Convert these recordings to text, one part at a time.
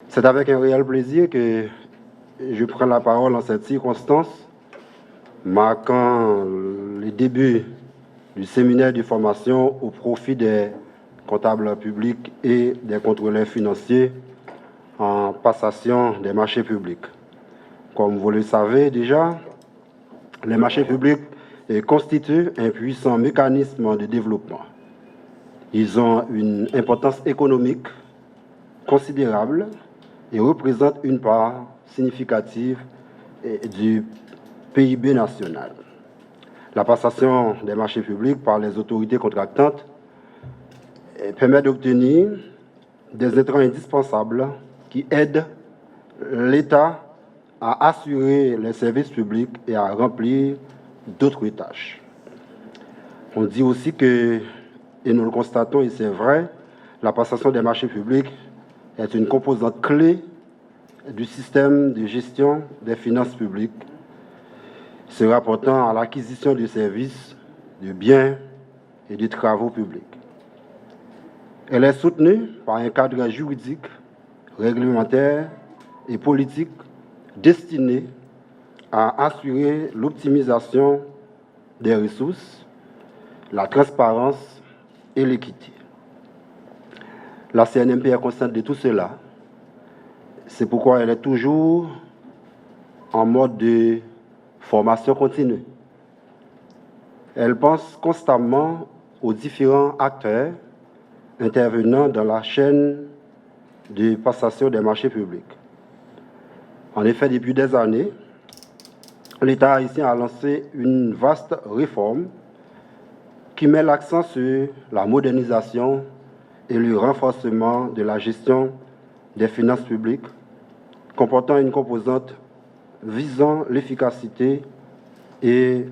C'est avec un réel plaisir que je prends la parole en cette circonstance, marquant le début du séminaire de formation au profit des comptables publics et des contrôleurs financiers en passation des marchés publics. Comme vous le savez déjà, les marchés publics constituent un puissant mécanisme de développement. Ils ont une importance économique considérable et représentent une part significative du PIB national. La passation des marchés publics par les autorités contractantes permet d'obtenir des intrants indispensables qui aident l'État à assurer les services publics et à remplir d'autres tâches. On dit aussi que, et nous le constatons et c'est vrai, la passation des marchés publics est une composante clé du système de gestion des finances publiques, se rapportant à l'acquisition de services, de biens et de travaux publics. Elle est soutenue par un cadre juridique, réglementaire et politique destiné à assurer l'optimisation des ressources, la transparence et l'équité. La CNMP est consciente de tout cela. C'est pourquoi elle est toujours en mode de formation continue. Elle pense constamment aux différents acteurs intervenant dans la chaîne de passation des marchés publics. En effet, depuis des années, l'État haïtien a lancé une vaste réforme qui met l'accent sur la modernisation et le renforcement de la gestion des finances publiques, comportant une composante visant l'efficacité et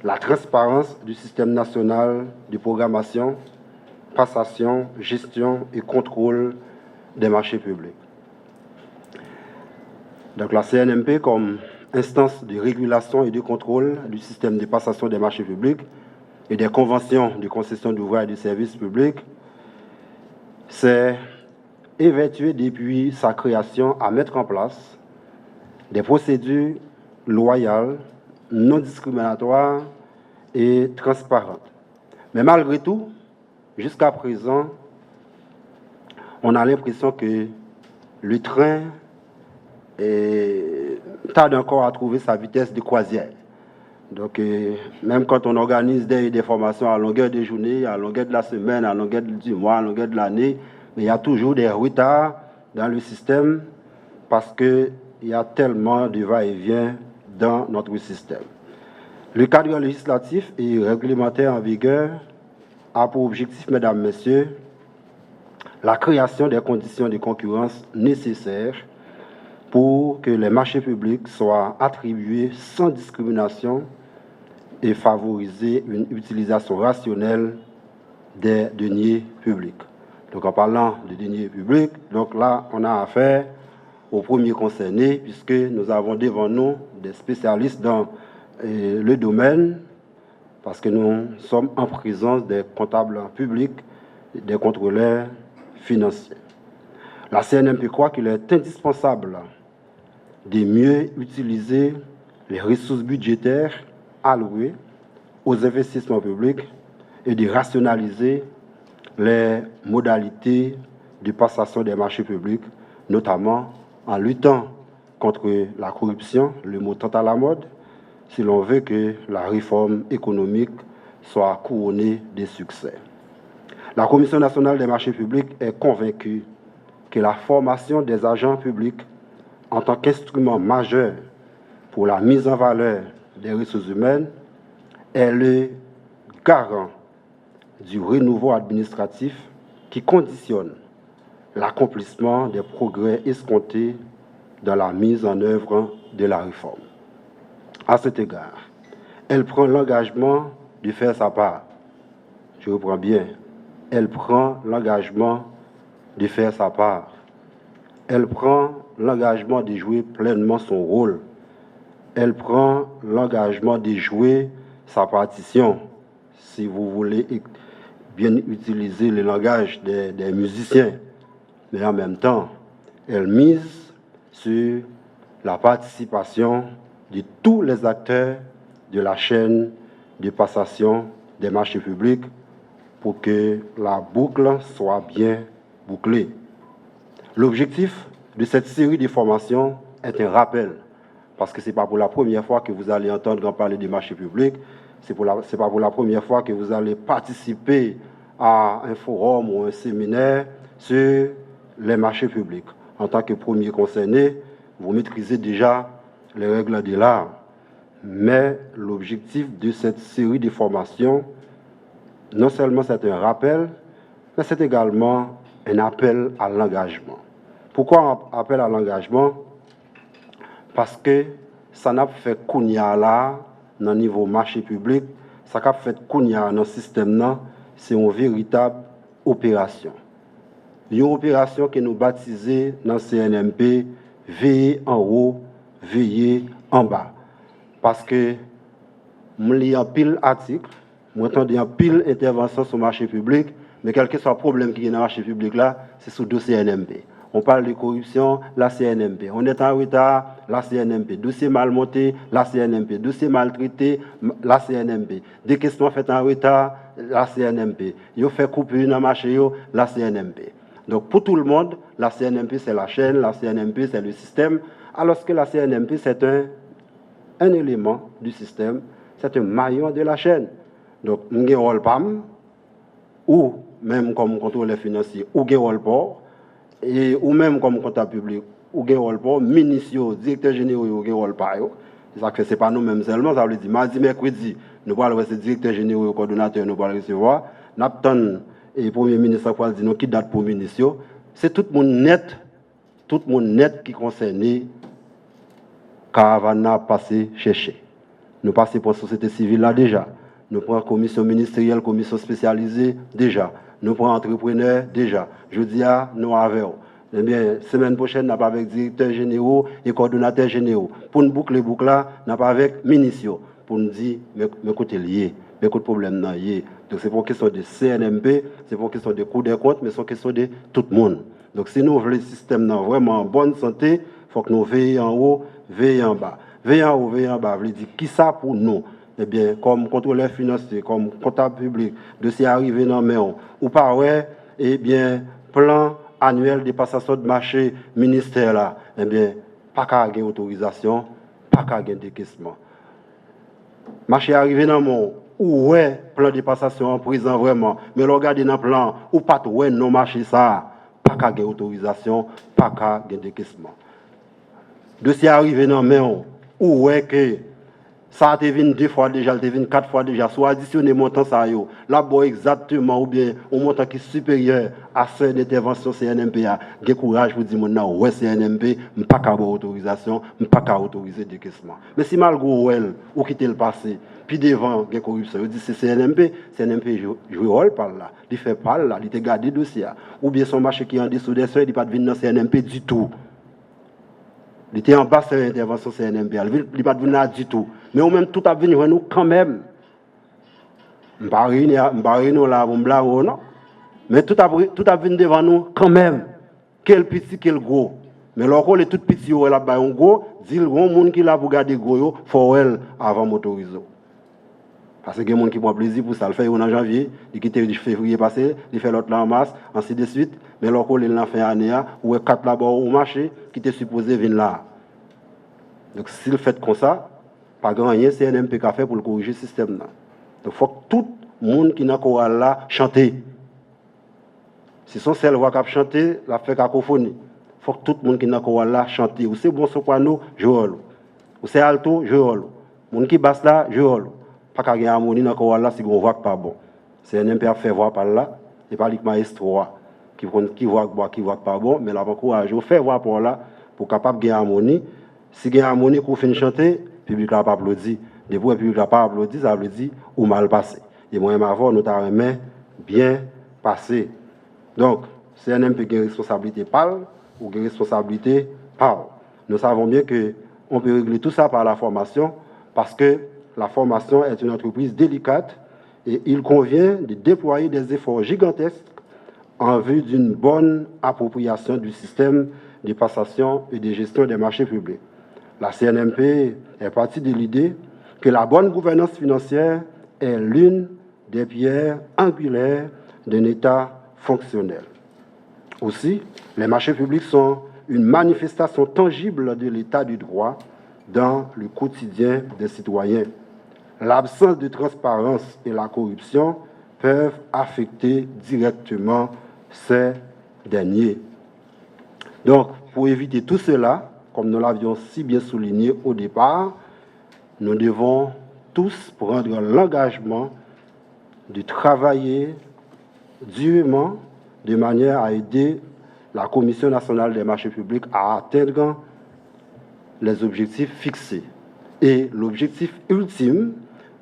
la transparence du système national de programmation, passation, gestion et contrôle des marchés publics. Donc la CNMP, comme instance de régulation et de contrôle du système de passation des marchés publics et des conventions de concession d'ouvrages et de services publics, s'est évertuée depuis sa création à mettre en place des procédures loyales, non discriminatoires et transparentes. Mais malgré tout, jusqu'à présent, on a l'impression que le train tarde encore à trouver sa vitesse de croisière. Donc, même quand on organise des formations à longueur de journée, à longueur de la semaine, à longueur du mois, à longueur de l'année, il y a toujours des retards dans le système parce qu'il y a tellement de va-et-vient dans notre système. Le cadre législatif et réglementaire en vigueur a pour objectif, mesdames, messieurs, la création des conditions de concurrence nécessaires pour que les marchés publics soient attribués sans discrimination et favoriser une utilisation rationnelle des deniers publics. Donc en parlant de deniers publics, donc là on a affaire aux premiers concernés puisque nous avons devant nous des spécialistes dans le domaine parce que nous sommes en présence des comptables publics, des contrôleurs financiers. La CNMP croit qu'il est indispensable de mieux utiliser les ressources budgétaires allouées aux investissements publics et de rationaliser les modalités de passation des marchés publics, notamment en luttant contre la corruption, le mot tant à la mode, si l'on veut que la réforme économique soit couronnée de succès. La Commission nationale des marchés publics est convaincue que la formation des agents publics en tant qu'instrument majeur pour la mise en valeur des ressources humaines est le garant du renouveau administratif qui conditionne l'accomplissement des progrès escomptés dans la mise en œuvre de la réforme. À cet égard, elle prend l'engagement de faire sa part. Je reprends bien. Elle prend l'engagement de faire sa part. Elle prend l'engagement de jouer pleinement son rôle. Elle prend l'engagement de jouer sa partition, si vous voulez bien utiliser le langage des musiciens. Mais en même temps, Elle mise sur la participation de tous les acteurs de la chaîne de passation des marchés publics pour que la boucle soit bien bouclée. L'objectif de cette série de formations est un rappel, parce que ce n'est pas pour la première fois que vous allez entendre parler des marchés publics, ce n'est pas pour la première fois que vous allez participer à un forum ou un séminaire sur les marchés publics. En tant que premier concerné, vous maîtrisez déjà les règles de l'art. Mais l'objectif de cette série de formations, non seulement c'est un rappel, mais c'est également un appel à l'engagement. Pourquoi un appel à l'engagement? Parce que ça n'a fait kounya là, dans le niveau marché public, ça n'a fait kounya dans le système, c'est une véritable opération. Une opération que nous baptisons dans le CNMP, veiller en haut, veiller en bas. Parce que je lis un pile article, je un pile intervention sur le marché public, mais quel que soit le problème qui est dans le marché public là, c'est sous le CNMP. On parle de corruption, la CNMP. On est en retard, la CNMP. Dossier mal monté, la CNMP. Dossier maltraité, la CNMP. Décaissement fait en retard, la CNMP. Yo fait coupure dans le marché, la CNMP. Donc pour tout le monde, la CNMP c'est la chaîne, la CNMP c'est le système, alors que la CNMP c'est un élément du système, c'est un maillon de la chaîne. Donc, nous avons un rôle PAM, ou même comme contrôleur financier, ou un rôle port, ou même comme comptable public, ou un rôle port, ministre, directeur général, ou un rôle port. Ce n'est pas nous-mêmes seulement, ça veut dire, mardi, mercredi, nous allons recevoir le directeur général, le coordonnateur, nous allons recevoir, nous avons le premier ministre qui va dire qui date pour le ministre. C'est tout le monde net qui est concerné. Caravana passé chercher. Nous passons pour la société civile là déjà. Nous prenons commission ministérielle, commission spécialisée déjà. Nous prenons entrepreneurs déjà. Je dis à nous avec. Eh bien, semaine prochaine, nous pas avec directeurs généraux et coordonnateurs généraux. Pour nous boucler là, nous pas avec ministres. Pour nous dire, mais écoutez, lié, mais écoutez, problème là, donc c'est pour question de CNMP, c'est pour question de Cour des comptes, mais c'est pour question de tout le monde. Donc si nous voulons le système vraiment en bonne santé, il faut que nous veillions en haut, veillions en bas. Veiller en haut, veiller en bas, veut dire qui ça pour nous? Eh bien, comme contrôleur financier, comme comptable public, dossier arrivé dans le main, ou pas, ouais, eh bien, plan annuel de passation de marché ministère là, eh bien, pas qu'à gagner autorisation, pas qu'à gagner décaissement. Marché arrivé dans le monde, ou ouais, plan de passation en prison vraiment, mais regardez dans le plan, ou pas, ouais, non marché ça, pas qu'à gagner autorisation, pas qu'à gagner décaissement. Dossier arrivé dans le main, ou ouais que ça a été venu 2 fois déjà, ça a été venu 4 fois déjà, soit additionner montant ça yo, là bon exactement ou bien un montant qui est supérieur à celle d'intervention CNMP a, j'ai courage pour dire maintenant ouais CNMP, pas qu'à avoir autorisation, pas qu'à autoriser décaissement. Mais si malgré elle ou quitter le passé, puis devant j'ai corruption, je dis c'est CNMP joue rôle par là, il fait par là, il te garder dossier ou bien son marché qui en dessous des seuils, il pas venir dans CNMP du tout. Il était en bas de l'intervention CNMP, il n'est pas venu là du tout. Mais au même tout a venu nous quand même. Je ne vais pas là, non. Mais tout a venu devant nous quand même. Quel petit, quel gros. Mais leur rôle est tout petit, il a un gros, dit le gros monde qui l'a pour garder gros, il faut avant motoriser. Parce que il y a des gens qui prennent plaisir pour ça. Le fait en janvier, il quitte le février passé, il fait l'autre là en mars, ainsi de suite. Mais leur rôle, il l'a fait en année, où est 4 là-bas au marché, qui était supposé venir là. Donc, s'il fait comme ça, pas grand rien, c'est un MP qui a fait pour le corriger le système. Donc, il faut que tout le monde qui est dans le choral là chante. Si son seul voix qui a chanté, la fait cacophonie. Il faut que tout le monde qui est dans le choral là chante. Ou c'est bon soprano, je rôle. Ou c'est alto, je rôle. Le monde qui basse là, je rôle. Pas qu'à gagner harmonie dans le choral là si on voit pas bon. C'est un MP qui a fait voir par là, et pas le maestro qui voit pas bon, mais là, on encourage à faire voir par là pour capable gagner harmonie. Si il y a une harmonie qu'on fait chanter, le public n'a pas applaudi. Depuis le public n'a pas applaudi, ça veut dire ou mal passé. Et moi, avant, nous avons bien passé. Donc, CNMP a une responsabilité parle ou une responsabilité parle. Nous savons bien qu'on peut régler tout ça par la formation parce que la formation est une entreprise délicate et il convient de déployer des efforts gigantesques en vue d'une bonne appropriation du système de passation et de gestion des marchés publics. La CNMP est partie de l'idée que la bonne gouvernance financière est l'une des pierres angulaires d'un État fonctionnel. Aussi, les marchés publics sont une manifestation tangible de l'état du droit dans le quotidien des citoyens. L'absence de transparence et la corruption peuvent affecter directement ces derniers. Donc, pour éviter tout cela, comme nous l'avions si bien souligné au départ, nous devons tous prendre l'engagement de travailler durement de manière à aider la Commission nationale des marchés publics à atteindre les objectifs fixés. Et l'objectif ultime,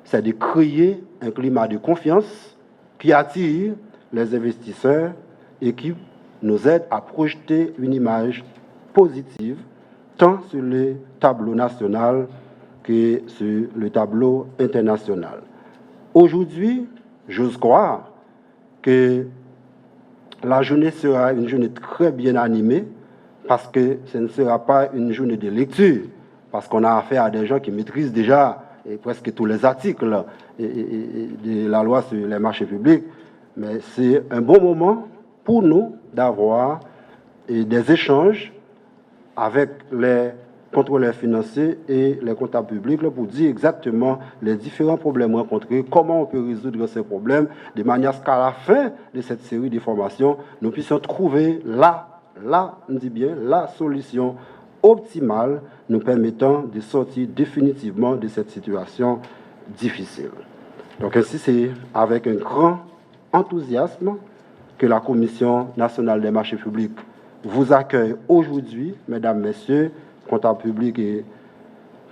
c'est de créer un climat de confiance qui attire les investisseurs et qui nous aide à projeter une image positive tant sur le tableau national que sur le tableau international. Aujourd'hui, j'ose croire que la journée sera une journée très bien animée parce que ce ne sera pas une journée de lecture, parce qu'on a affaire à des gens qui maîtrisent déjà presque tous les articles de la loi sur les marchés publics. Mais c'est un bon moment pour nous d'avoir des échanges avec les contrôleurs financiers et les comptables publics pour dire exactement les différents problèmes rencontrés, comment on peut résoudre ces problèmes, de manière à ce qu'à la fin de cette série de formations, nous puissions trouver la solution optimale nous permettant de sortir définitivement de cette situation difficile. Donc ainsi, c'est avec un grand enthousiasme que la Commission nationale des marchés publics vous accueille aujourd'hui, mesdames, messieurs, comptables publics et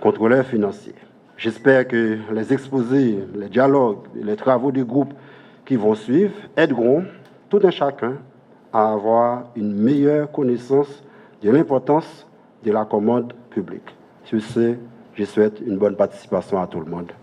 contrôleurs financiers. J'espère que les exposés, les dialogues, les travaux du groupe qui vont suivre aideront tout un chacun à avoir une meilleure connaissance de l'importance de la commande publique. Sur ce, je souhaite une bonne participation à tout le monde.